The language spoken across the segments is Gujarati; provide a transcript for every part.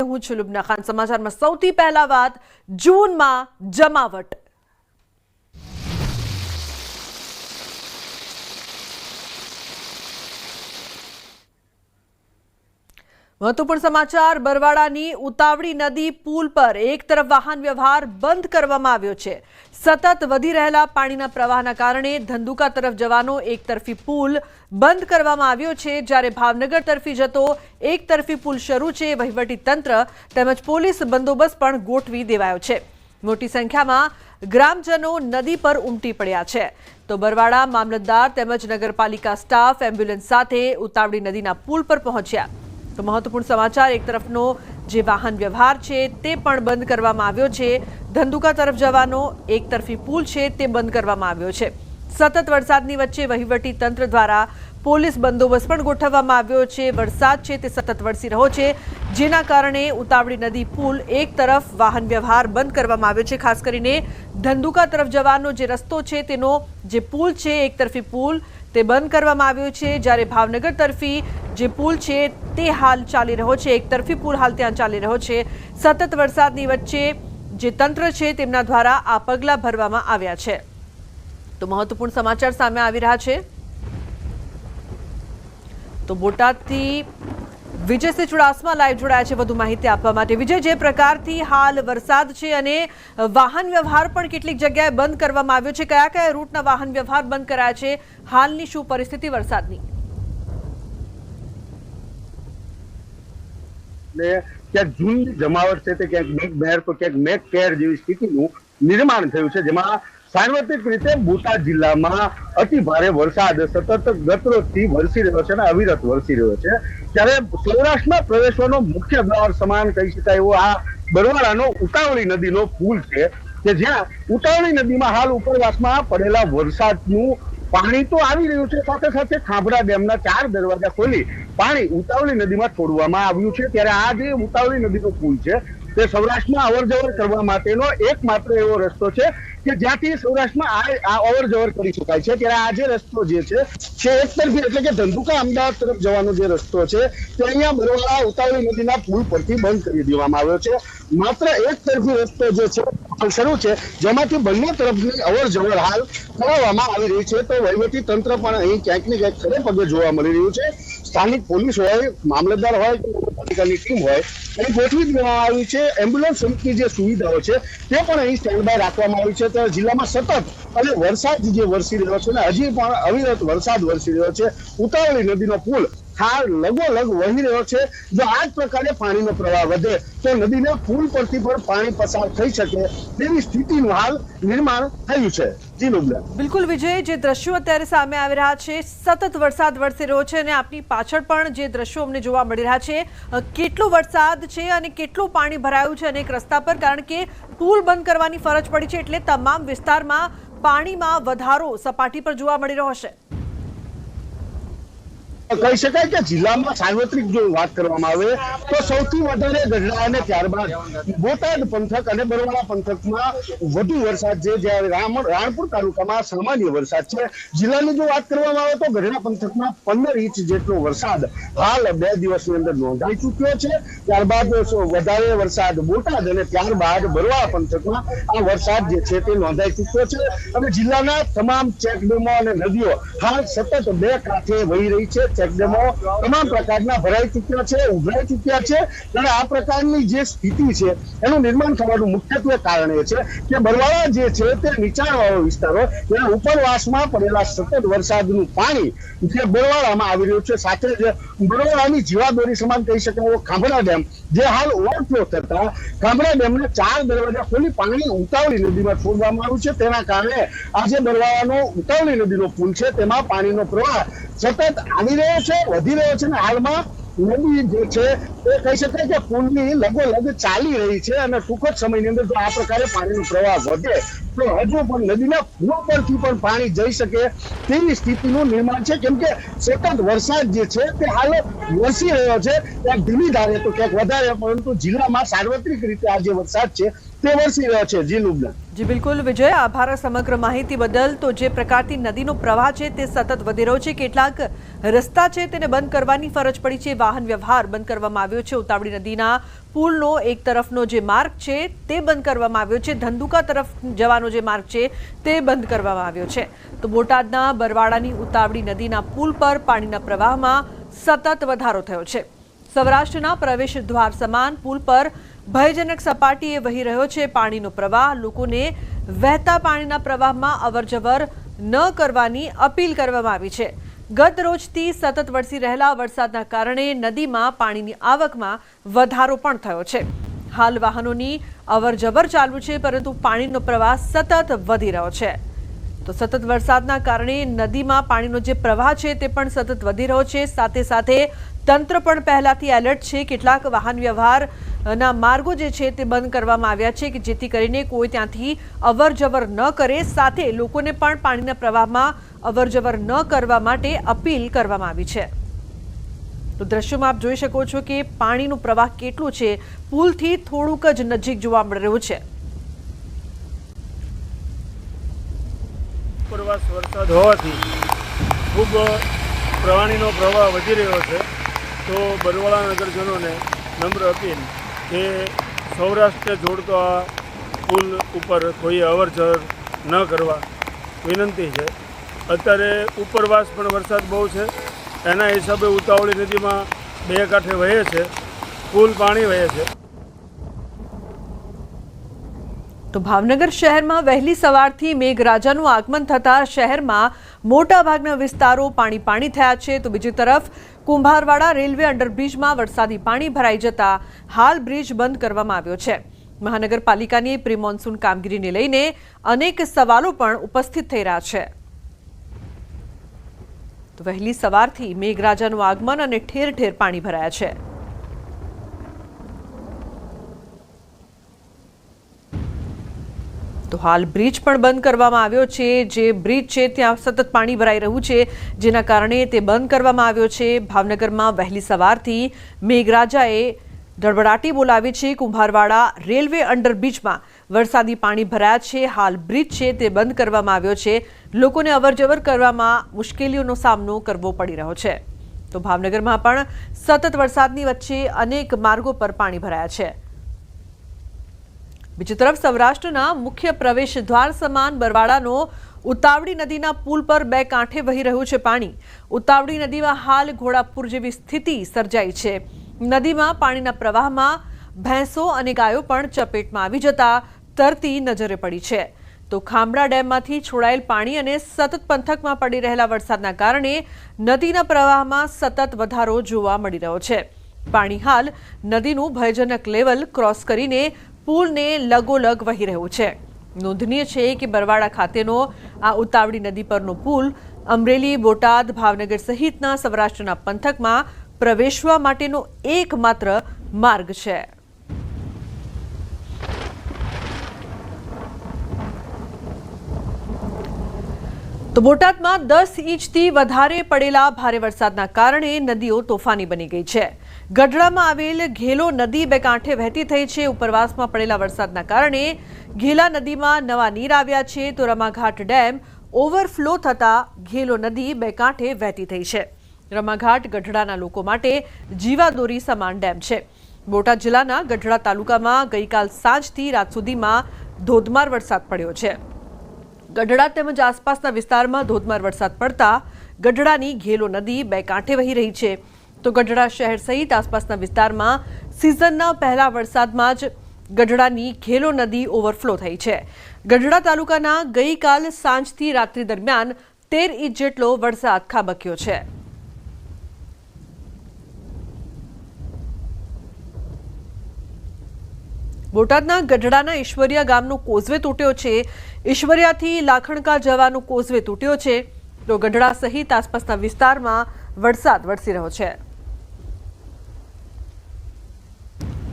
હું છું લુબના ખાન। સમાચારમાં સૌથી પહેલા વાત જૂનમાં જમાવટ। महत्वपूर्ण समाचार बरवाड़ानी उतावड़ी नदी पुल पर एक तरफ वाहन व्यवहार बंद करवामां आव्यो छे। सतत वधी रहेला पाणीना प्रवाहना कारणे धंधुका तरफ जवानो एक तरफी पुल बंद करवामां आव्यो छे, ज्यारे भावनगर तरफी जतो एक तरफी पुल शरू छे। वहीवटी तंत्र तेमज पोलीस बंदोबस्त पण गोठवी देवायो छे। मोटी संख्यामां ग्रामजनो नदी पर उमटी पड्या छे। तो बरवाड़ा मामलतदार तेमज नगरपालिका स्टाफ एम्ब्युलन्स साथे उतावड़ी नदीना पुल पर पहोंच्या। तो महत्वपूर्ण समाचार एक तरफनो जे वाहन व्यवहार छे ते पण बंद करवामां आव्यो छे। धंधुका तरफ जवानो एक तरफी पुल छे ते बंद करवामां आव्यो छे। सतत वरसादनी वच्चे वहीवटी तंत्र द्वारा पोलीस बंदोबस्त पण गोठववामां आव्यो छे। वरसाद छे ते सतत वरसी रह्यो छे, जेना कारणे उतावड़ी नदी पुल एक तरफ वाहन व्यवहार बंद करवामां आव्यो छे। खास करीने धंधुका तरफ जवानो जे रस्तो छे तेनो जे पुल छे एक तरफी पुल ते बंद करवामां आव्यो छे, ज्यारे भावनगर तरफी जे पुल छे ते हाल चाली रह्यो छे। एक तरफी पुल हाल त्यां चाली रह्यो छे। सतत वरसादनी वच्चे जे तंत्र छे तेमना द्वारा आ पगला भरवामां आव्या छे। तो महत्वपूर्ण समाचार सामे आवी रह्या छे। तो बोटादथी विजय सिंह चुडासमा लाइव जोड़ाया छे વધુ માહિતી આપવા માટે। વિજય, જે પ્રકારથી હાલ વરસાદ છે અને વાહન વ્યવહાર પણ કેટલીક જગ્યાએ બંધ કરવામાં આવ્યો છે, કયા કયા રૂટના વાહન વ્યવહાર બંધ કરાયા છે, હાલની શું પરિસ્થિતિ વરસાદની? ક્યાંક જૂનની જમાવટ છે તે ક્યાંક મેઘમહેર તો ક્યાંક મેઘકેર જેવી સ્થિતિનું નિર્માણ થયું છે, જેમાં સાર્વત્રિક રીતે બોટાદ જિલ્લામાં અતિ ભારે વરસાદ સતત ગતરોજથી વરસી રહ્યો છે અને અવિરત વરસી રહ્યો છે। ત્યારે સૌરાષ્ટ્રમાં પ્રવેશવાનો મુખ્ય દ્વાર સમાન કહી શકાય એવો આ બરવાડાનો ઉતાવળી નદીનો પુલ છે, કે જ્યાં ઉતાવળી નદીમાં હાલ ઉપરવાસમાં પડેલા વરસાદનું પાણી તો આવી રહ્યું છે, સાથે સાથે ખાંભરા ડેમના 4 દરવાજા ખોલી પાણી ઉતાવળી નદીમાં છોડવામાં આવ્યું છે। ત્યારે આ જે ઉતાવળી નદીનો પુલ છે તે સૌરાષ્ટ્રમાં અવરજવર કરવા માટેનો એકમાત્ર એવો રસ્તો છે કે જ્યાંથી સૌરાષ્ટ્રમાં આ અવરજવર કરી શકાય છે। ત્યારે આ જે રસ્તો જે છે એક તરફી એટલે કે ધંધુકા અમદાવાદ તરફ જવાનો જે રસ્તો છે તે અહીંયા બરવાડા ઉતાવળી નદીના પુલ પરથી બંધ કરી દેવામાં આવ્યો છે। માત્ર એક તરફી રસ્તો જે છે શરૂ છે, જેમાંથી બંને તરફની અવરજવર હાલ કરાવવામાં આવી રહી છે। તો વહીવટી તંત્ર પણ અહીં ક્યાંક ને ક્યાંક ખડે પગે જોવા મળી રહ્યું છે। સ્થાનિક પોલીસ હોય, મામલતદાર હોય, પાલિકાની ટીમ હોય, અહીં ગોઠવી દેવામાં આવી છે। એમ્બ્યુલન્સ સહિતની જે સુવિધાઓ છે તે પણ અહીં સ્ટેન્ડ બાય રાખવામાં આવી છે। તો જિલ્લામાં સતત અને વરસાદ જે વરસી રહ્યો છે ને હજી પણ અવિરત વરસાદ વરસી રહ્યો છે। ઉતાવળી નદીનો પુલ હાલ લગોલગ વહી રહ્યો છે। જો આ જ પ્રકારે પાણીનો પ્રવાહ વધે તો નદીના પુલ પરથી પણ પાણી પસાર થઈ શકે તેવી સ્થિતિનું હાલ નિર્માણ થયું છે। જી લુબના। બિલકુલ વિજય, જે દ્રશ્યો અત્યારે સામે આવી રહ્યા છે, સતત વરસાદ વરસી રહ્યો છે અને આપની પાછળ પણ જે દ્રશ્યો અમને જોવા મળી રહ્યા છે, કેટલો વરસાદ છે અને કેટલું પાણી ભરાયું છે અનેક રસ્તા પર, કારણ કે પુલ બંધ કરવાની ફરજ પડી છે એટલે તમામ વિસ્તારમાં પાણીમાં વધારો સપાટી પર જોવા મળી રહ્યો છે। કહી શકાય કે જિલ્લામાં સાર્વત્રિક જો વાત કરવામાં આવે તો સૌથી વધારે ગઢડા અને ત્યારબાદ બોટાદ પંથક અને બરવાડા પંથકમાં વધુ વરસાદ છે, જ્યારે રાણપુર તાલુકામાં સામાન્ય વરસાદ છે। જિલ્લાની જો વાત કરવામાં આવે તો ગઢડા પંથકમાં 15 ઇંચ જેટલો વરસાદ હાલ 2 દિવસની અંદર નોંધાઈ ચૂક્યો છે। ત્યારબાદ વધારે વરસાદ બોટાદ અને ત્યારબાદ બરવાડા પંથકમાં આ વરસાદ જે છે તે નોંધાઈ ચૂક્યો છે અને જિલ્લાના તમામ ચેકડેમો અને નદીઓ હાલ સતત 2 કાંઠે વહી રહી છે। ચેકડેમો તમામ પ્રકારના ભરાઈ ચૂક્યા છે, ઉભરાઈ ચૂક્યા છે। અને આ પ્રકારની જે સ્થિતિ છે એનું નિર્માણ થવાનું મુખ્યત્વે કારણ એ છે કે બરવાડા જે છે તે નીચાણવાળો વિસ્તારો તેના ઉપરવાસમાં પડેલા સતત વરસાદનું પાણી જે બરવાડામાં આવી રહ્યું છે, સાથે જ બરવાડાની જીવાદોરી સમાન કહી શકાય એવો ખાંભરા ડેમ જે હાલ ઓવરફ્લો થતા ખાંભરા ડેમના 4 દરવાજા ખોલી પાણી ઉતાવળી નદીમાં છોડવામાં આવ્યું છે। તેના કારણે આજે બરવાડાનો ઉતાવળી નદીનો પુલ છે તેમાં પાણીનો પ્રવાહ સતત આવી રહ્યો છે, વધી રહ્યો છે અને હાલમાં નદી જે છે તે કહી શકાય કે પુલની લગોલગ ચાલી રહી છે અને ટૂંક જ સમયની અંદર જો આ પ્રકારે પાણીનો પ્રવાહ વધે તો હજુ પણ નદીના પુલ પરથી પણ પાણી જઈ શકે તેવી સ્થિતિનું નિર્માણ છે, કેમ કે સતત વરસાદ જે છે તે હાલ વરસી રહ્યો છે, ક્યાંક ધીમી ધારે તો ક્યાંક વધારે, પરંતુ જિલ્લામાં સાર્વત્રિક રીતે આ જે વરસાદ છે તે વરસી રહ્યો છે। જી લુબના। જી બિલકુલ વિજય, આભાર સમગ્ર માહિતી બદલ। તો જે પ્રકારથી નદીનો પ્રવાહ છે તે સતત વધી રહ્યો છે, કેટલાક રસ્તા છે તેને બંધ કરવાની ફરજ પડી છે, વાહન વ્યવહાર બંધ કરવામાં આવ્યો છે, ઉતાવળી નદીના પુલનો એક તરફનો જે માર્ગ છે તે બંધ કરવામાં આવ્યો છે, ધંધુકા તરફ જવાનો જે માર્ગ છે તે બંધ કરવામાં આવ્યો છે। તો બોટાદના બરવાડાની ઉતાવળી નદીના પુલ પર પાણીના પ્રવાહમાં સતત વધારો થયો છે। સૌરાષ્ટ્રના પ્રવેશ દ્વાર સમાન પુલ પર ભયજનક સપાટીએ વહી રહ્યો છે પાણીનો પ્રવાહ। લોકોને વહેતા પાણીના પ્રવાહમાં અવરજવર ન કરવાની અપીલ કરવામાં આવી છે। ગત રોજથી સતત વરસી રહેલા વરસાદના કારણે નદીમાં પાણીની આવકમાં વધારો પણ થયો છે। હાલ વાહનોની અવરજવર ચાલુ છે, પરંતુ પાણીનો પ્રવાહ સતત વધી રહ્યો છે। તો સતત વરસાદના કારણે નદીમાં પાણીનો જે પ્રવાહ છે તે પણ સતત વધી રહ્યો છે। સાથે સાથે તંત્ર પણ પહેલાથી એલર્ટ છે। કેટલાક વાહન વ્યવહારના માર્ગો જે છે તે બંધ કરવામાં આવ્યા છે કે જેથી કરીને કોઈ ત્યાંથી અવરજવર ન કરે। સાથે લોકોને પણ પાણીના પ્રવાહમાં અવરજવર ન કરવા માટે અપીલ કરવામાં આવી છે। તો દ્રશ્યોમાં આપ જોઈ શકો છો કે પાણીનું પ્રવાહ કેટલું છે, પુલથી થોડુંક જ નજીક જોવા મળી રહ્યું છે। ઉપરવાસ વરસાદ હોવાથી ખૂબ પાણીનો પ્રવાહ વધી રહ્યો છે। તો બરવાળા નગરજનોને નમ્ર અપીલ કે સૌરાષ્ટ્ર જોડતો આ પુલ ઉપર કોઈ અવરજવર ન કરવા વિનંતી છે। અત્યારે ઉપરવાસ પણ વરસાદ બહુ છે, એના હિસાબે ઉતાવળી નદીમાં બે કાંઠે વહે છે, પુલ પાણી વહે છે। તો ભાવનગર શહેરમાં વહેલી સવારથી મેઘરાજાનું આગમન થતાં શહેરમાં મોટાભાગના વિસ્તારો પાણી પાણી થયા છે। તો બીજી તરફ કુંભારવાડા રેલવે અંડરબ્રિજમાં વરસાદી પાણી ભરાઈ જતા હાલ બ્રિજ બંધ કરવામાં આવ્યો છે। મહાનગરપાલિકાની પ્રી મોન્સૂન કામગીરીને લઈને અનેક સવાલો પણ ઉપસ્થિત થઈ રહ્યા છે। તો વહેલી સવારથી મેઘરાજાનું આગમન અને ઠેર ઠેર પાણી ભરાયા છે। તો હાલ બ્રિજ પણ બંધ કરવામાં આવ્યો છે। જે બ્રિજ છે ત્યાં સતત પાણી ભરાઈ રહ્યું છે, જેના કારણે તે બંધ કરવામાં આવ્યો છે। ભાવનગરમાં વહેલી સવારથી મેઘરાજાએ ધડબડાટી બોલાવી છે। કુંભારવાડા રેલવે અંડરબ્રિજમાં વરસાદી પાણી ભરાયા છે। હાલ બ્રિજ છે તે બંધ કરવામાં આવ્યો છે। લોકોને અવરજવર કરવામાં મુશ્કેલીઓનો સામનો કરવો પડી રહ્યો છે। તો ભાવનગરમાં પણ સતત વરસાદની વચ્ચે અનેક માર્ગો પર પાણી ભરાયા છે। બીજી તરફ સૌરાષ્ટ્રના મુખ્ય પ્રવેશ દ્વાર સમાન બરવાડાનો ઉતાવળી નદીના પુલ પર બે કાંઠે વહી રહ્યું છે પાણી। ઉતાવળી નદીમાં હાલ ઘોડાપુર જેવી સ્થિતિ સર્જાઈ છે। નદીમાં પાણીના પ્રવાહમાં ભેંસો અને ગાયો પણ ચપેટમાં આવી જતા તરતી નજરે પડી છે। તો ખાંભડા ડેમમાંથી છોડાયેલ પાણી અને સતત પંથકમાં પડી રહેલા વરસાદના કારણે નદીના પ્રવાહમાં સતત વધારો જોવા મળી રહ્યો છે। પાણી હાલ નદીનું ભયજનક લેવલ ક્રોસ કરીને પુલને લગોલગ વહી રહ્યું છે। નોંધનીય છે કે બરવાડા ખાતેનો આ ઉતાવળી નદી પરનો પુલ અમરેલી, બોટાદ, ભાવનગર સહિતના સૌરાષ્ટ્રના પંથકમાં પ્રવેશવા માટેનો એકમાત્ર માર્ગ છે। તો બોટાદમાં 10 ઇંચથી વધારે પડેલા ભારે વરસાદના કારણે નદીઓ તોફાની બની ગઈ છે। ગઢડામાં આવેલ ઘેલો નદી બે કાંઠે વહેતી થઈ છે। ઉપરવાસમાં પડેલા વરસાદના કારણે ઘેલા નદીમાં નવા નીર આવ્યા છે। તો રમાઘાટ ડેમ ઓવરફ્લો થતાં ઘેલો નદી બે કાંઠે વહેતી થઈ છે। રમાઘાટ ગઢડાના લોકો માટે જીવાદોરી સમાન ડેમ છે। બોટાદ જિલ્લાના ગઢડા તાલુકામાં ગઈકાલ સાંજથી રાત સુધીમાં ધોધમાર વરસાદ પડ્યો છે। ગઢડા તેમજ આસપાસના વિસ્તારમાં ધોધમાર વરસાદ પડતા ગઢડાની ઘેલો નદી બે કાંઠે વહી રહી છે। તો ગઢડા શહેર સહિત આસપાસના વિસ્તારમાં સિઝનના પહેલા વરસાદમાં જ ગઢડાની ઘેલો નદી ઓવરફ્લો થઈ છે। ગઢડા તાલુકાના ગઈકાલ સાંજથી રાત્રિ દરમિયાન 13 ઇંચ જેટલો વરસાદ ખાબક્યો છે। બોટાદના ગઢડાના ઈશ્વરિયા ગામનો કોઝવે તૂટ્યો છે। ઈશ્વરિયાથી લાખણકા જવાનો કોઝવે તૂટ્યો છે। તો ગઢડા સહિત આસપાસના વિસ્તારમાં વરસાદ વરસી રહ્યો છે।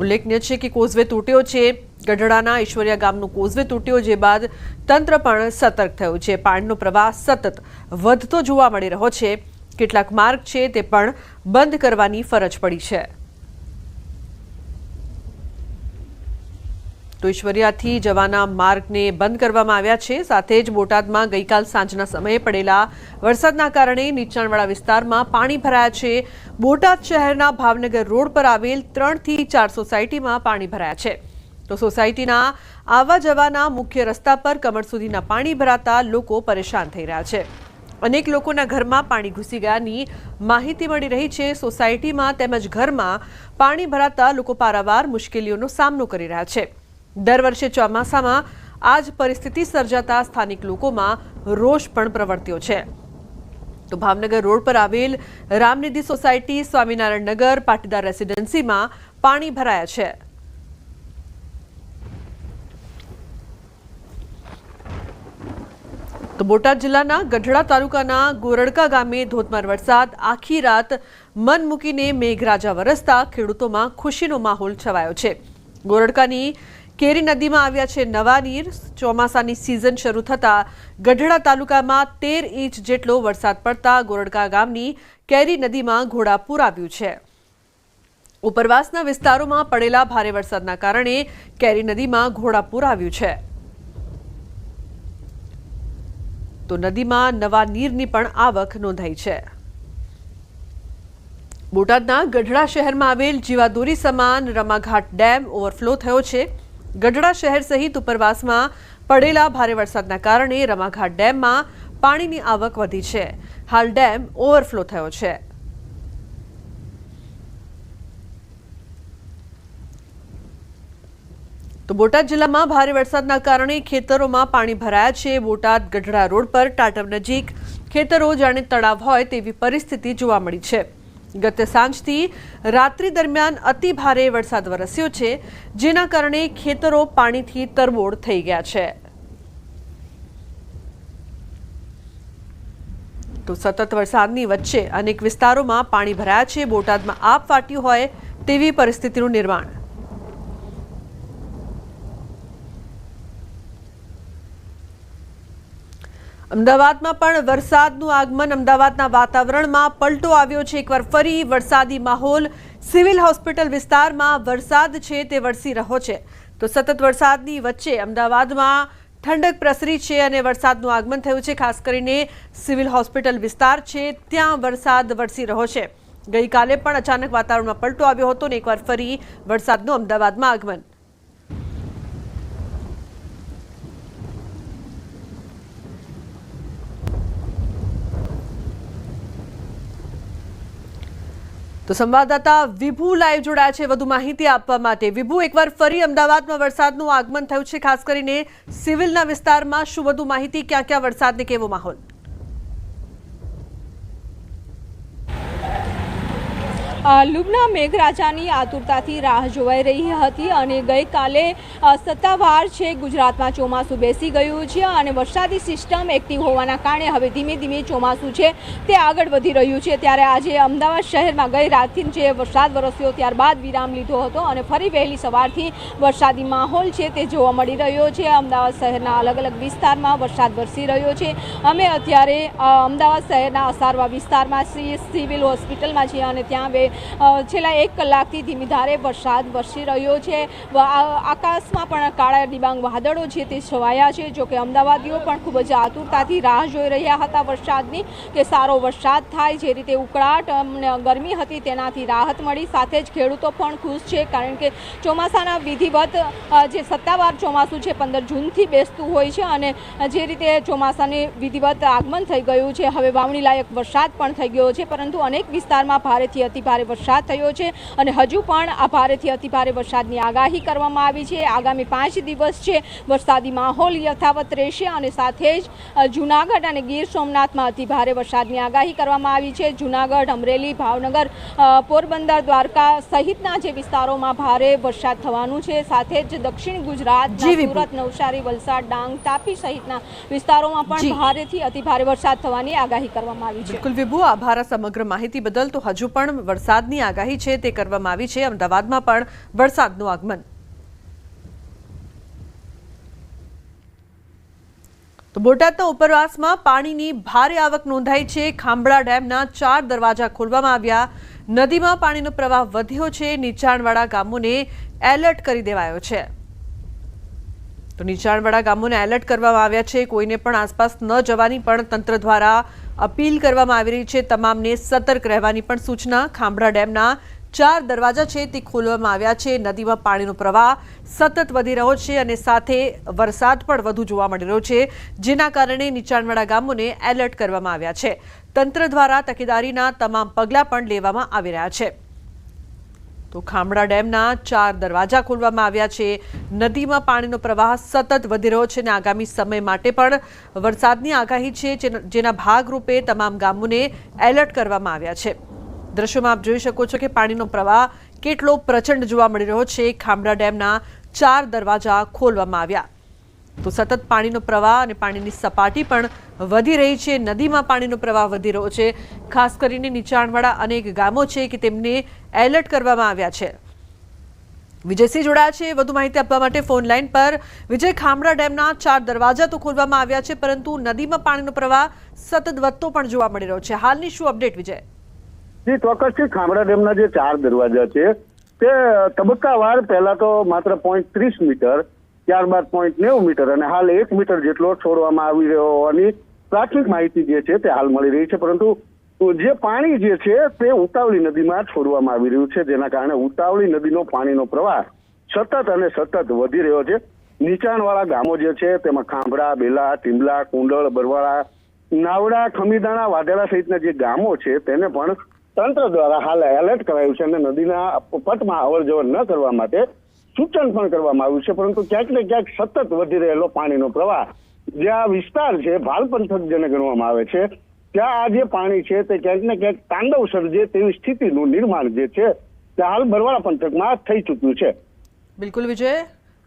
ઉલ્લેખનીય છે કે કોઝવે તૂટ્યો છે। ગઢડાના ઈશ્વરિયા ગામનો કોઝવે તૂટ્યો, જે બાદ તંત્ર પણ સતર્ક થયું છે। પાણીનો પ્રવાહ સતત વધતો જોવા મળી રહ્યો છે। કેટલાક માર્ગ છે તે પણ બંધ કરવાની ફરજ પડી છે। તો ઈશ્વરિયાથી જવાના માર્ગને બંધ કરવામાં આવ્યા છે। સાથે જ બોટાદમાં ગઈકાલ સાંજના સમયે પડેલા વરસાદના કારણે નીચાણવાળા વિસ્તારમાં પાણી ભરાયા છે। બોટાદ શહેરના ભાવનગર રોડ પર આવેલ 3 થી 4 સોસાયટીમાં પાણી ભરાયા છે। તો સોસાયટીના આવવા જવાના મુખ્ય રસ્તા પર કમર સુધીના પાણી ભરાતા લોકો પરેશાન થઈ રહ્યા છે। અનેક લોકોના ઘરમાં પાણી ઘૂસી ગયાની માહિતી મળી રહી છે। સોસાયટીમાં તેમજ ઘરમાં પાણી ભરાતા લોકો પારાવાર મુશ્કેલીઓનો સામનો કરી રહ્યા છે। દર વર્ષે ચોમાસામાં આ જ પરિસ્થિતિ સર્જાતા સ્થાનિક લોકોમાં રોષ પણ પ્રવર્ત્યો છે। તો ભાવનગર રોડ પર આવેલ રામનિધિ સોસાયટી, સ્વામિનારાયણ નગર, પાટીદાર રેસિડેન્સીમાં પાણી ભરાયા છે। તો બોટાદ જિલ્લાના ગઢડા તાલુકાના ગોરડકા ગામે ધોધમાર વરસાદ, આખી રાત મન મૂકીને મેઘરાજા વરસતા ખેડૂતોમાં ખુશીનો માહોલ છવાયો છે। ગોરડકાની કેરી નદીમાં આવ્યા છે નવા નીર। ચોમાસાની સિઝન શરૂ થતા ગઢડા તાલુકામાં 13 ઇંચ જેટલો વરસાદ પડતા ગોરડકા ગામની કેરી નદીમાં ઘોડાપૂર આવ્યું છે। ઉપરવાસના વિસ્તારોમાં પડેલા ભારે વરસાદના કારણે કેરી નદીમાં ઘોડાપૂર આવ્યું છે। તો નદીમાં નવા નીરની પણ આવક નોંધાઈ છે। બોટાદના ગઢડા શહેરમાં આવેલ જીવાદોરી સમાન રમાઘાટ ડેમ ઓવરફ્લો થયો છે। ગઢડા શહેર સહિત ઉપરવાસમાં પડેલા ભારે વરસાદના કારણે રમાઘાટ ડેમમાં પાણીની આવક વધી છે। હાલ ડેમ ઓવરફ્લો થયો છે। તો બોટાદ જિલ્લામાં ભારે વરસાદના કારણે ખેતરોમાં પાણી ભરાયા છે। બોટાદ ગઢડા રોડ પર ટાટવ નજીક ખેતરો જાણે તળાવ હોય તેવી પરિસ્થિતિ જોવા મળી છે। ગત સાંજથી રાત્રિ દરમિયાન અતિ ભારે વરસાદ વરસ્યો છે, જેના કારણે ખેતરો પાણીથી તરબોળ થઈ ગયા છે। તો સતત વરસાદની વચ્ચે અનેક વિસ્તારોમાં પાણી ભરાયા છે। બોટાદમાં આબ ફાટ્યું હોય તેવી પરિસ્થિતિનું નિર્માણ। અમદાવાદમાં પણ વરસાદનું આગમન। અમદાવાદના વાતાવરણમાં પલટો આવ્યો છે। એકવાર ફરી વરસાદી માહોલ। સિવિલ હોસ્પિટલ વિસ્તારમાં વરસાદ છે તે વરસી રહ્યો છે। તો સતત વરસાદની વચ્ચે અમદાવાદમાં ઠંડક પ્રસરી છે અને વરસાદનું આગમન થયું છે। ખાસ કરીને સિવિલ હોસ્પિટલ વિસ્તાર છે ત્યાં વરસાદ વરસી રહ્યો છે। ગઈકાલે પણ અચાનક વાતાવરણમાં પલટો આવ્યો હતો અને એકવાર ફરી વરસાદનું અમદાવાદમાં આગમન। તો સંવાદદાતા વિભુ લાઈવ જોડાયા છે વધુ માહિતી આપવા માટે। વિભુ, એકવાર ફરી અમદાવાદમાં વરસાદનું આગમન થયું છે, ખાસ કરીને સિવિલના વિસ્તારમાં શું વધુ માહિતી? ક્યાં ક્યાં વરસાદને કેવો માહોલ? લુબના મેઘરાજાની આતુરતાથી રાહ જોવાઈ રહી હતી અને ગઈકાલે સત્તાવાર છે ગુજરાતમાં ચોમાસું બેસી ગયું છે અને વરસાદી સિસ્ટમ એક્ટિવ હોવાના કારણે હવે ધીમે ધીમે ચોમાસું છે તે આગળ વધી રહ્યું છે। ત્યારે આજે અમદાવાદ શહેરમાં ગઈ રાતથી જે વરસાદ વરસ્યો ત્યારબાદ વિરામ લીધો હતો અને ફરી વહેલી સવારથી વરસાદી માહોલ છે તે જોવા મળી રહ્યો છે। અમદાવાદ શહેરના અલગ અલગ વિસ્તારમાં વરસાદ વરસી રહ્યો છે। અમે અત્યારે અમદાવાદ શહેરના અસારવા વિસ્તારમાં સિવિલ હોસ્પિટલમાં છીએ અને ત્યાં છેલ્લા 1 કલાકથી ધીમી ધારે વરસાદ વરસી રહ્યો છે। આકાશમાં પણ કાળા ડિબાંગ વાદળો છે તે છવાયા છે। જો કે અમદાવાદીઓ પણ ખૂબ જ આતુરતાથી રાહ જોઈ રહ્યા હતા વરસાદની, કે સારો વરસાદ થાય। જે રીતે ઉકળાટ ગરમી હતી તેનાથી રાહત મળી, સાથે જ ખેડૂતો પણ ખુશ છે, કારણ કે ચોમાસાના વિધિવત જે સત્તાવાર ચોમાસું છે 15 જૂનથી બેસતું હોય છે અને જે રીતે ચોમાસાને વિધિવત આગમન થઈ ગયું છે, હવે વાવણી લાયક વરસાદ પણ થઈ ગયો છે। પરંતુ અનેક વિસ્તારમાં ભારેથી અતિભારે વરસાદ થયો છે અને હજુ પણ આ ભારેથી અતિભારે વરસાદની આગાહી કરવામાં આવી છે। આગામી 5 દિવસ છે વરસાદી માહોલ યથાવત રહેશે અને સાથે જ જૂનાગઢ અને ગીર સોમનાથમાં અતિભારે વરસાદની આગાહી કરવામાં આવી છે। જૂનાગઢ, અમરેલી, ભાવનગર, પોરબંદર, દ્વારકા સહિતના જે વિસ્તારોમાં ભારે વરસાદ થવાનું છે। સાથે જ દક્ષિણ ગુજરાતના સુરત, નવસારી, વલસાડ, ડાંગ, તાપી સહિતના વિસ્તારોમાં પણ ભારેથી અતિભારે વરસાદ થવાની આગાહી કરવામાં આવી છે। બિલકુલ વિભુ, આભાર સમગ્ર માહિતી બદલ। તો હજુ પણ વરસાદની આગાહી છે તે કરવામાં આવી છે। અમદાવાદમાં પણ વરસાદનું આગમન। તો બોટાદના ઉપરવાસમાં પાણીની ભારે આવક નોંધાઈ છે। ખાંભળા ડેમના 4 દરવાજા ખોલવામાં આવ્યા। નદીમાં પાણીનો પ્રવાહ વધ્યો છે। નીચાણવાળા ગામોને એલર્ટ કરી દેવાયો છે। તો નીચાણવાળા ગામોને એલર્ટ કરવામાં આવ્યા છે, કોઈને પણ આસપાસ ન જવાની પણ તંત્ર દ્વારા અપીલ કરવામાં આવી રહી છે, તમામને સતર્ક રહેવાની પણ સૂચના। ખાંભડા ડેમના 4 દરવાજા છે તે ખોલવામાં આવ્યા છે, નદીમાં પાણીનો પ્રવાહ સતત વધી રહ્યો છે અને સાથે વરસાદ પણ વધુ જોવા મળી રહ્યો છે, જેના કારણે નીચાણવાળા ગામોને એલર્ટ કરવામાં આવ્યા છે। તંત્ર દ્વારા તકેદારીના તમામ પગલાં પણ લેવામાં આવી રહ્યા છે। તો ખાંભડા ડેમના 4 દરવાજા ખોલવામાં આવ્યા છે, નદીમાં પાણીનો પ્રવાહ સતત વધી રહ્યો છે અને આગામી સમય માટે પણ વરસાદની આગાહી છે, જેના ભાગરૂપે તમામ ગામોને એલર્ટ કરવામાં આવ્યા છે। દ્રશ્યોમાં આપ જોઈ શકો છો કે પાણીનો પ્રવાહ કેટલો પ્રચંડ જોવા મળી રહ્યો છે। ખાંભડા ડેમના 4 દરવાજા ખોલવામાં આવ્યા તો સતત પાણીનો પ્રવાહ અને પાણીની સપાટી પણ વધી રહી છે, નદીમાં પાણીનો પ્રવાહ વધી રહ્યો છે। ખાસ કરીને નીચાણવાળા અનેક ગામો છે કે તેમને એલર્ટ કરવામાં આવ્યા છે। વિજયસિંહ જોડાયા છે વધુ માહિતી આપવા માટે ફોન લાઈન પર। વિજય, ખાંભડા ડેમના 4 દરવાજા તો ખોલવામાં આવ્યા છે, પરંતુ નદીમાં પાણીનો પ્રવાહ સતત વધતો પણ જોવા મળી રહ્યો છે, હાલની શું અપડેટ વિજય? જી ચોક્કસથી ખાંભડા ડેમના જે 4 દરવાજા છે તે તબક્કાવાર પહેલા તો માત્ર 0.30 મીટર, ત્યારબાદ 0.90 મીટર અને હાલ 1 મીટર જેટલો છોડવામાં આવી રહ્યો હોવાની પ્રાથમિક માહિતી જે છે તે હાલ મળી રહી છે, પરંતુ જે પાણી જે છે તે ઉતાવળી નદીમાં છોડવામાં આવી રહ્યું છે, જેના કારણે ઉતાવળી નદીનો પાણીનો પ્રવાહ સતત અને સતત વધી રહ્યો છે। નીચાણવાળા ગામો જે છે તેમાં ખાંભડા, બેલા, ટીંબલા, કુંડળ, બરવાળા, નાવડા, ખમીદાણા, વાઢેલા સહિતના જે ગામો છે તેને પણ તંત્ર દ્વારા હાલ એલર્ટ કરાયું છે અને નદીના પટમાં અવરજવર ન કરવા માટે સૂચન પણ કરવામાં આવ્યું છે, પરંતુ ક્યાંક ને ક્યાંક સતત વધી રહેલો પાણીનો પ્રવાહ જે આ વિસ્તાર છે ભાલ પંથક જેને ગણવામાં આવે છે ત્યાં આ જે પાણી છે તે ક્યાંક ને ક્યાંક તાંડવ સર્જે તેવી સ્થિતિનું નિર્માણ જે છે તે હાલ બરવાળા પંથકમાં થઈ ચૂક્યું છે। બિલકુલ વિજય,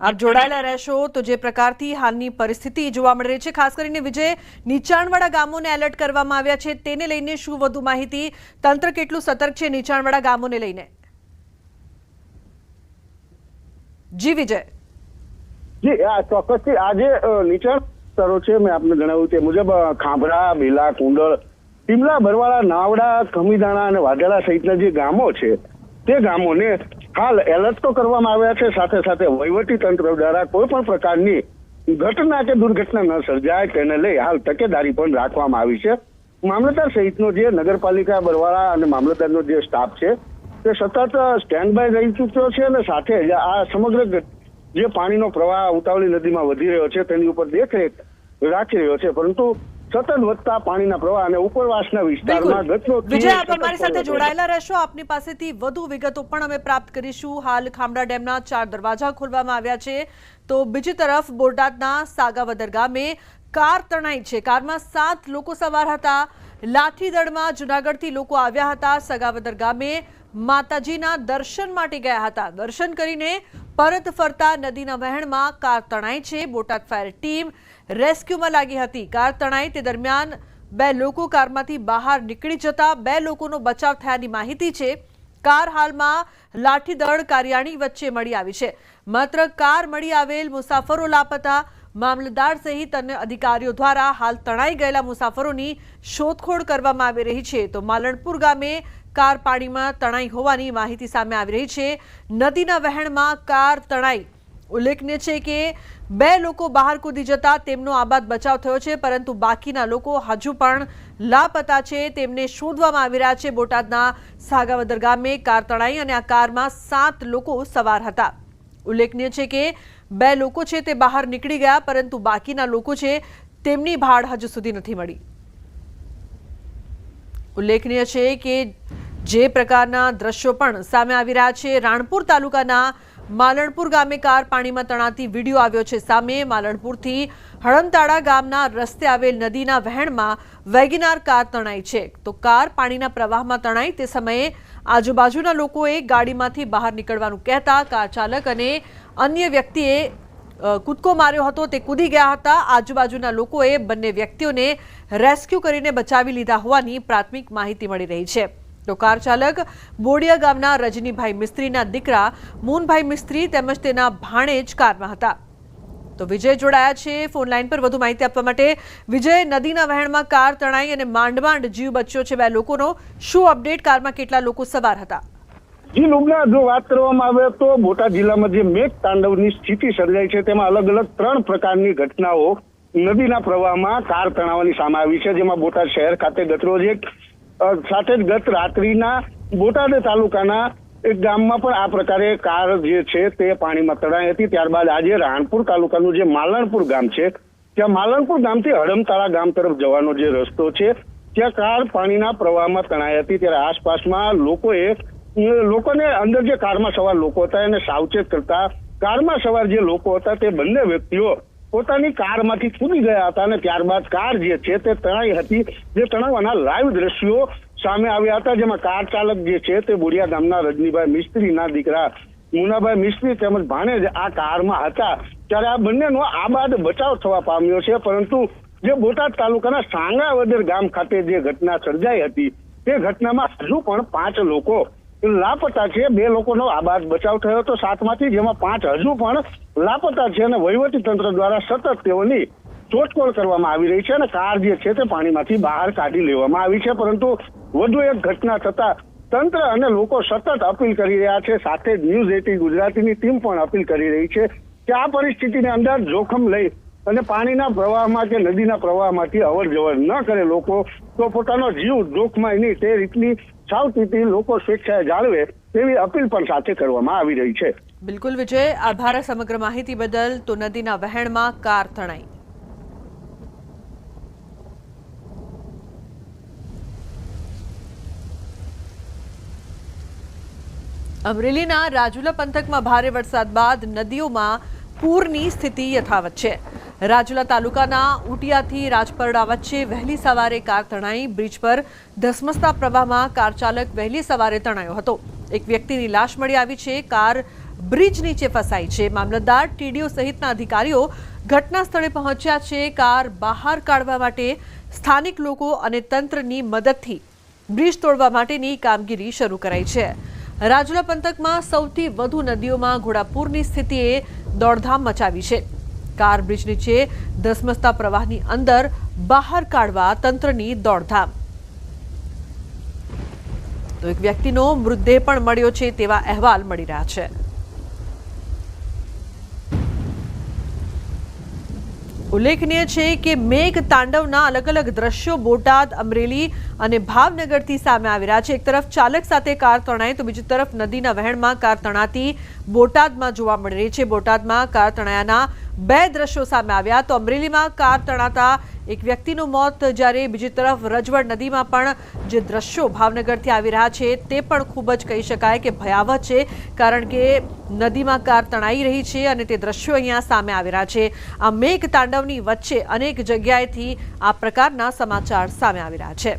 આપ જોડાયેલા રહેશો તો જે પ્રકારથી હાલની પરિસ્થિતિ જોવા મળી રહી છે, ખાસ કરીને વિજય નીચાણવાળા ગામોને એલર્ટ કરવામાં આવ્યા છે, તેને લઈને શું વધુ માહિતી? તંત્ર કેટલું સતર્ક છે નીચાણવાળા ગામોને લઈને? જી વિજય। જી આ ચોક્કસથી આજે નીચાણ વિસ્તારો છે મેં આપને જણાવ્યું તે મુજબ ખાંભડા, બેલા, કુંડળ, ટીમલા, બરવાળા, નાવડા, ખમીદાણા અને વાઢેલા સહિતના જે ગામો છે તે ગામોને હાલ એલર્ટ તો કરવામાં આવ્યા છે, સાથે સાથે વહીવટી તંત્ર દ્વારા કોઈ પણ પ્રકારની ઘટના કે દુર્ઘટના ન સર્જાય તેને લઈ હાલ તકેદારી પણ રાખવામાં આવી છે। મામલતદાર સહિતનો જે નગરપાલિકા બરવાળા અને મામલતદારનો જે સ્ટાફ છે તે સતત સ્ટેન્ડ બાય રહી ચૂક્યો છે અને સાથે જ આ સમગ્ર જે પાણીનો પ્રવાહ ઉતાવળી નદીમાં વધી રહ્યો છે તેની ઉપર દેખરેખ રાખી રહ્યો છે, પરંતુ સતત વધતા પાણીના પ્રવાહ અને ઉપરવાસના વિસ્તારમાં વિજય, આપ અમારી સાથે જોડાયેલા રહેશો, આપની પાસેથી વધુ વિગતો પણ અમે પ્રાપ્ત કરીશું। હાલ ખાંભડા ડેમના 4 દરવાજા ખોલવામાં આવ્યા છે, તો બીજી તરફ બોટાદના સાગાવદર ગામે કાર તણાઈ છે, કારમાં 7 લોકો સવાર હતા, લાઠીદળમાં જુનાગઢથી લોકો આવ્યા હતા, સાગાવદર ગામે માતાજીના દર્શન માટે ગયા હતા, દર્શન કરીને પરત ફરતા નદીના વહેણમાં કાર તણાઈ છે। બોટાદ ફાયર ટીમ રેસ્ક્યુમાં લાગી હતી, કાર તણાઈ તે દરમિયાન 2 લોકો કારમાંથી બહાર નીકળી જતા 2 લોકોનો બચાવ થયાની માહિતી છે। કાર હાલમાં લાઠીદળ કારિયાણી વચ્ચે મળી આવી છે, માત્ર કાર મળી આવેલ મુસાફરો લાપતા। મામલતદાર સહિત અન્ય અધિકારીઓ દ્વારા હાલ તણાઈ ગયેલા મુસાફરોની શોધખોળ કરવામાં આવી રહી છે। તો માલણપુર ગામે કાર પાણીમાં તણાઈ હોવાની માહિતી સામે આવી રહી છે, નદીના વહેણમાં કાર તણાઈ। ઉલ્લેખનીય છે કે 2 લોકો બહાર કૂદી જતા તેમનો આબાદ બચાવ થયો છે, પરંતુ બાકીના લોકો હજુ પણ લાપતા છે, તેમને શોધવામાં આવી રહ્યા છે। બોટાદના સાગાવદર ગામે કાર તણાઈ અને આ કારમાં 7 લોકો સવાર હતા। ઉલ્લેખનીય છે કે 2 લોકો છે તે બહાર નીકળી ગયા, પરંતુ બાકીના લોકો છે તેમની ભાળ હજુ સુધી નથી મળી। ઉલ્લેખનીય છે કે જે પ્રકારના દ્રશ્યો પણ સામે આવી રહ્યા છે, રાણપુર તાલુકાના માલણપુર ગામે કાર પાણીમાં તણાતી વિડીયો આવ્યો છે સામે। માલણપુરથી હળમતાળા ગામના રસ્તે આવેલ નદીના વહેણમાં વેગેનાર કાર તણાઈ છે, તો કાર પાણીના પ્રવાહમાં તણાઈ તે સમયે આજુબાજુના લોકોએ ગાડીમાંથી બહાર નીકળવાનું કહેતા કાર ચાલક અને અન્ય વ્યક્તિએ કૂદકો માર્યો હતો, તે કૂદી ગયા હતા। આજુબાજુના લોકોએ બંને વ્યક્તિઓને રેસ્ક્યુ કરીને બચાવી લીધા હોવાની પ્રાથમિક માહિતી મળી રહી છે। તો કાર ચાલક બોડિયા ગામના રજનીભાઈ મિસ્ત્રીના દીકરા મોહનભાઈ મિસ્ત્રી તેમજ તેના ભાણેજ કારમાં હતા। તો વિજય જોડાયા છે ફોન લાઈન પર વધુ માહિતી આપવા માટે। વિજય, નદીના વહેણમાં કાર તણાઈ અને માંડ જીવ બચ્યો છે 2 લોકોનો, શું અપડેટ? કારમાં કેટલા લોકો સવાર હતા? જી લુબના, જો વાત કરવામાં આવે તો બોટાદ જિલ્લામાં જે મેઘ તાંડવની સ્થિતિ સર્જાઈ છે તેમાં અલગ અલગ 3 પ્રકારની ઘટનાઓ નદીના પ્રવાહમાં કાર તણાવવાની સામે આવી છે, જેમાં બોટાદ શહેર ખાતે ગતરોજ સાથે જ ગત રાત્રિના બોટાદ તાલુકાના એક ગામમાં પણ આ પ્રકારે કાર જે છે તે પાણીમાં તણાઈ હતી. ત્યારબાદ આજે રાણપુર તાલુકાનું જે માલણપુર ગામ છે ત્યાં માલણપુર ગામથી હડમતાળા ગામ તરફ જવાનો જે રસ્તો છે ત્યાં કાર પાણીના પ્રવાહમાં તણાઈ હતી. ત્યારે આસપાસમાં લોકોને અંદર જે કારમાં સવાર લોકો હતા એને સાવચેત કરતા કારમાં સવાર જે લોકો હતા તે બંને વ્યક્તિઓ પોતાની કારમાંથી કૂદી ગયા હતા અને ત્યારબાદ કાર જે છે તે તણાઈ હતી. જે તણાવવાના લાઈવ દ્રશ્યો સામે આવ્યા હતા, જેમાં કાર ચાલક જે છે તે બોડિયા ગામના રજનીભાઈ મિસ્ત્રીના દીકરા મુનાભાઈ મિસ્ત્રી તેમજ ભાણેજ આ કારમાં હતા. ત્યારે આ બંનેનો આબાદ બચાવ થવા પામ્યો છે, પરંતુ જે બોટાદ તાલુકાના સાંગાવદર ગામ ખાતે જે ઘટના સર્જાઈ હતી તે ઘટનામાં હજુ પણ 5 લોકો લાપતા છે. 2 લોકોનો આબાદ બચાવ થયો હતો 7માંથી, જેમાં 5 હજુ પણ લાપતા છે અને વહીવટી તંત્ર દ્વારા સતત તેઓની શોધખોળ કરવામાં આવી રહી છે અને કાર જે છે તે પાણીમાંથી બહાર કાઢી લેવામાં આવી છે. પરંતુ વધુ એક ઘટના થતા તંત્ર અને લોકો સતત અપીલ કરી રહ્યા છે. સાથે જ ન્યૂઝ 18 ગુજરાતીની ટીમ પણ અપીલ કરી રહી છે કે આ પરિસ્થિતિની અંદર જોખમ લઈ અને પાણીના પ્રવાહમાં કે નદીના પ્રવાહમાંથી અવર જવર ન કરે લોકો, તો પોતાનો જીવ જોખમાય નહીં તે રીતની સાવચેતી લોકો સ્વેચ્છાએ જાળવે તેવી અપીલ પણ સાથે કરવામાં આવી રહી છે. બિલકુલ વિજય, આભાર સમગ્ર માહિતી બદલ. તો નદીના વહેણમાં કાર તણાઈ. અમરેલીના રાજુલા પંથકમાં ભારે વરસાદ બાદ નદીઓમાં પૂરની સ્થિતિ યથાવત છે. રાજુલા તાલુકાના ઉટિયાથી રાજપરડા વચ્ચે વહેલી સવારે કાર તણાઈ. બ્રિજ પર ધસમસતા પ્રવાહમાં કાર ચાલક વહેલી સવારે તણાયો હતો. એક વ્યક્તિની લાશ મળી આવી છે. કાર બ્રિજ નીચે ફસાઈ છે. મામલતદાર, ટીડીઓ સહિતના અધિકારીઓ ઘટના સ્થળે પહોંચ્યા છે. કાર બહાર કાઢવા માટે સ્થાનિક લોકો અને તંત્રની મદદથી બ્રિજ તોડવા માટેની કામગીરી શરૂ કરાઈ છે. રાજુલા પંથકમાં સૌથી વધુ નદીઓમાં ઘોડાપૂરની સ્થિતિએ દોડધામ મચાવી છે. કાર બ્રિજ નીચે ધસમસતા પ્રવાહની અંદર બહાર કાઢવા તંત્રની દોડધામ. તો એક વ્યક્તિનો મૃતદેહ પણ મળ્યો છે તેવા અહેવાલ મળી રહ્યા છે. ઉલ્લેખનીય છે કે મેઘ તાંડવના અલગ અલગ દ્રશ્યો બોટાદ, અમરેલી અને ભાવનગરથી સામે આવી રહ્યા છે. એક તરફ ચાલક સાથે કાર તણાઈ તો બીજી તરફ નદીના વહેણમાં કાર તણાતી બોટાદમાં જોવા મળી રહી છે. બોટાદમાં કાર તણાયાના 2 દ્રશ્યો સામે આવ્યા તો અમરેલીમાં કાર તણાતા એક વ્યક્તિનું મોત, જ્યારે બીજી તરફ રજવડ નદીમાં પણ જે દ્રશ્યો ભાવનગરથી આવી રહ્યા છે તે પણ ખૂબ જ કહી શકાય કે ભયાવહ છે, કારણ કે નદીમાં કાર તણાઈ રહી છે અને તે દ્રશ્યો અહીંયા સામે આવી રહ્યા છે. આ મેઘ તાંડવની વચ્ચે અનેક જગ્યાએથી આ પ્રકારના સમાચાર સામે આવી રહ્યા છે.